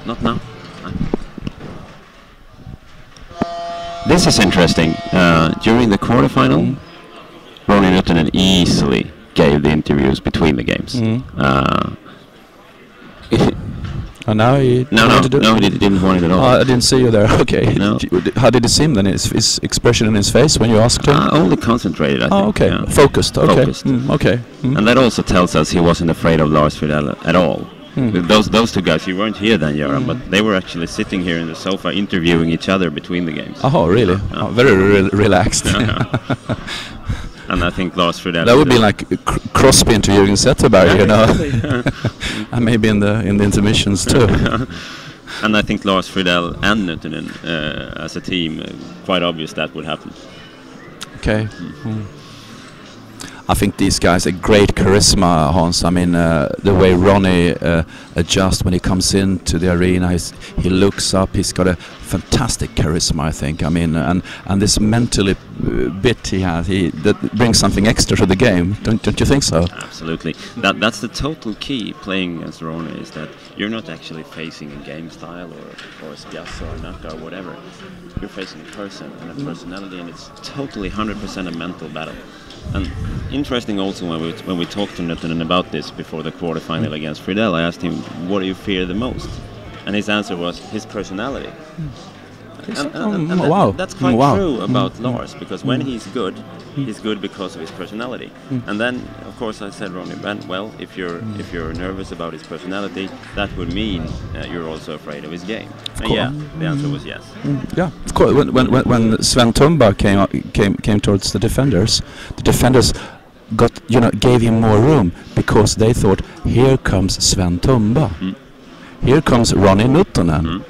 Not now. This is interesting. During the quarterfinal, Roni Nuttunen easily gave the interviews between the games. And now he he didn't want it at all. I didn't see you there. Okay. No. How did it seem then? His expression in his face when you asked him? Only concentrated, I think. Okay. Yeah. Focused. Okay. Focused. Okay. And that also tells us he wasn't afraid of Lars Fridell at all. Those two guys, you weren't here then, Göran, but they were actually sitting here in the sofa interviewing each other between the games. Oh, really? Yeah. Very relaxed. And I think Lars Fridell... That would be like Crosby interviewing Zetterberg, you know. And maybe in the intermissions too. And I think Lars Fridell and Nuttunen as a team, quite obvious that would happen. Okay. I think these guys are great charisma, Hans. I mean, the way Ronnie adjusts when he comes into the arena, he looks up. He's got a fantastic charisma, I think. I mean, and this mentally bit he has, that brings something extra to the game. Don't you think so? Absolutely. That's the total key playing against Ronnie, is that you're not actually facing a game style or a Spias or a Naka or whatever. You're facing a person and a personality, and it's totally 100% a mental battle. And interesting also when we talked to Nuttunen about this before the quarterfinal against Fridell, I asked him, what do you fear the most? And his answer was his personality. And wow. That's quite true about Lars, because when he's good because of his personality. And then, of course, I said, Ronnie, well, if you're nervous about his personality, that would mean you're also afraid of his game. And yeah, the answer was yes. Yeah, of course. When Sven Tumba came towards the defenders gave him more room, because they thought, here comes Sven Tumba, here comes Roni Nuttunen.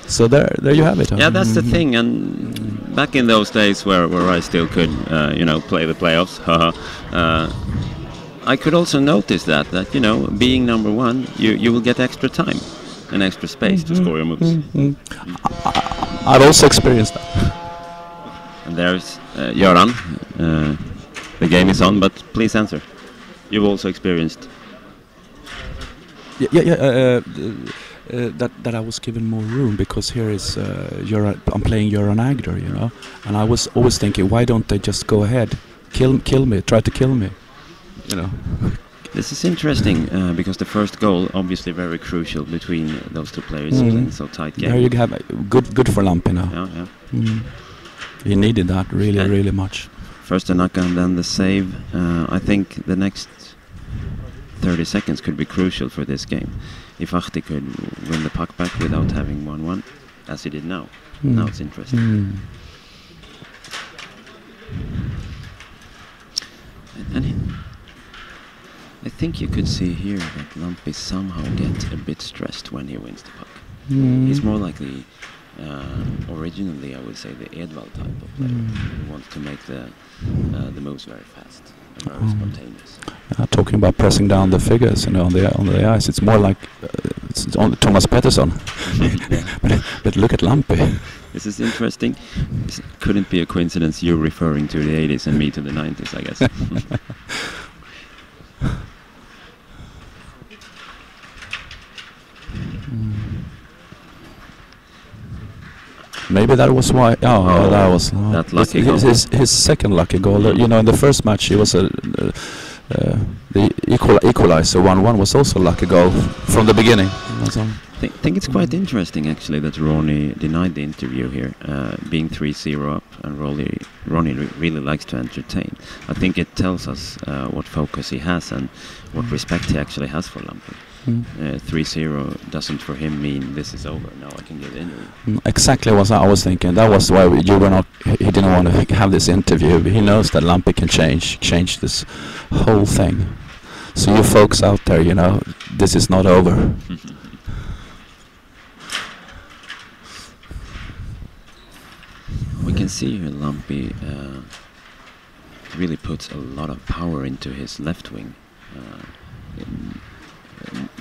So there you have it. Yeah, that's the thing. And back in those days where I still could, play the playoffs, I could also notice that being number one, you will get extra time and extra space to score your moves. I've also experienced that. And there's Göran. The game is on, but please answer. You've also experienced. That I was given more room, because here is I'm playing Göran Agder, and I was always thinking, why don't they just go ahead, kill me, try to kill me, This is interesting because the first goal, obviously very crucial between those two players playing so tight game. There you have good for Lampi now. Yeah. He needed that really much. First the knock and then the save. I think the next 30 seconds could be crucial for this game. If Ahti could win the puck back without having 1-1, as he did now. Now it's interesting. And I think you could see here that Lampi somehow gets a bit stressed when he wins the puck. He's more likely, originally I would say, the Edvald type of player who wants to make the moves very fast and very spontaneous. Talking about pressing down the figures, on the ice, it's more like it's only Thomas Pettersson. but look at Lampi. This is interesting. This couldn't be a coincidence. You're referring to the 80s and me to the 90s, I guess. Maybe that was why. That was that lucky goal. His second lucky goal. In the first match, he was the equalizer. 1-1 was also a lucky goal from the beginning. I think it's quite interesting, actually, that Roni denied the interview here, being 3-0 up, and Roni really likes to entertain. I think it tells us what focus he has and what respect he actually has for Lampi. 3-0 doesn't for him mean this is over. Now I can get in. Exactly what I was thinking. That was why he didn't want to have this interview. He knows that Lampi can change this whole thing. So you folks out there, this is not over. We can see here Lampi really puts a lot of power into his left wing.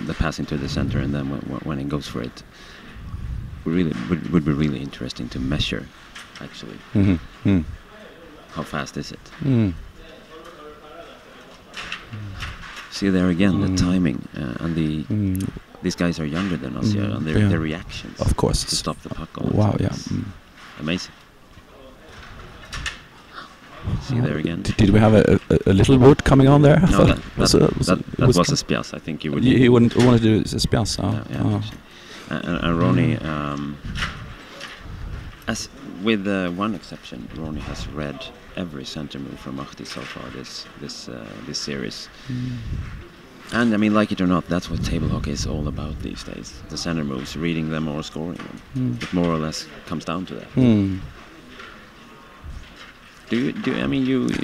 The pass into the center, and then when he goes for it, would be really interesting to measure, actually. How fast is it? See there again, the timing and the these guys are younger than us, and their reactions, of course, to stop the puck. All wow, the time is amazing. See there again. Did we have a little wood coming on there? No, that was a spias. I think you would. He wouldn't want to do a spias. And Roni, as with one exception, Roni has read every center move from Ahti so far this series. And I mean, like it or not, that's what table hockey is all about these days. The center moves, reading them or scoring them. It more or less comes down to that.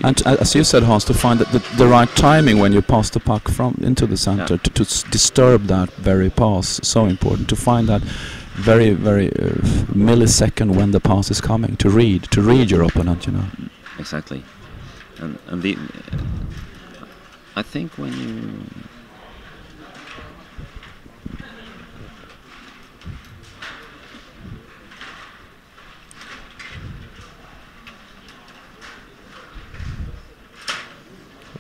And as you said, Hans, to find the right timing when you pass the puck into the center, to disturb that very pass, so important. To find that very, very millisecond when the pass is coming, to read your opponent, Exactly. And I think when you...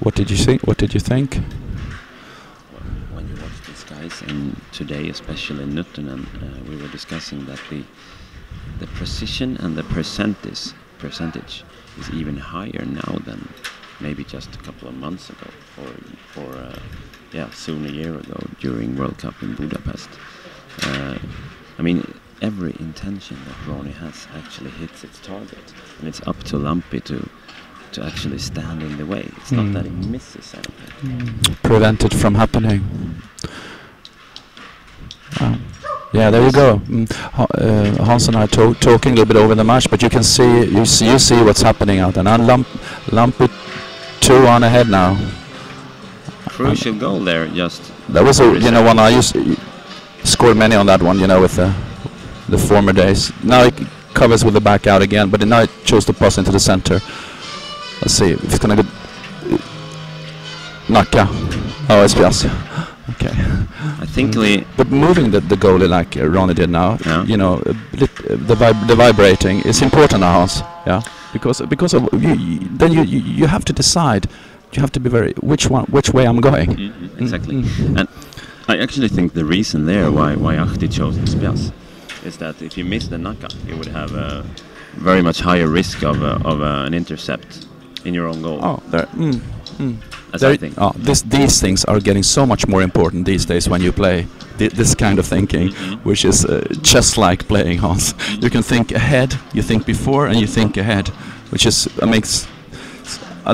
What did you see? What did you think? When you watch these guys, and today especially Nuttunen, we were discussing that the precision and the percentage is even higher now than maybe just a couple of months ago, or soon a year ago during World Cup in Budapest. I mean, every intention that Roni has actually hits its target, and it's up to Lampi to actually stand in the way. It's not that he misses anything. Prevent it from happening. Yeah, there you go. Hans and I talking a little bit over the match, but you see what's happening out there. Now Lampi 2-1 ahead now. Crucial goal there. Just that was one I scored many on that one. With the former days. Now he covers with the back out again, but now it chose to pass into the center. Let's see if it's gonna go. Nacka. Oh, it's just okay. I think but moving the goalie like Roni did now, the vibrating is important now, Hans. Yeah, because of then you have to decide. You have to be which way I'm going. Exactly. And I actually think the reason there why Ahti chose the spias is that if you miss the Nacka, you would have a very much higher risk of an intercept in your own goal. Oh, there. I think. These things are getting so much more important these days when you play this kind of thinking, which is just like playing, Hans. You can think ahead, you think before, and you think ahead, which makes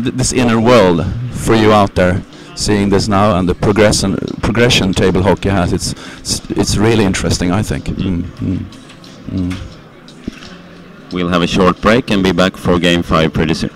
this inner world for you out there seeing this now, and the progression table hockey has. It's really interesting, I think. We'll have a short break and be back for Game 5 pretty soon.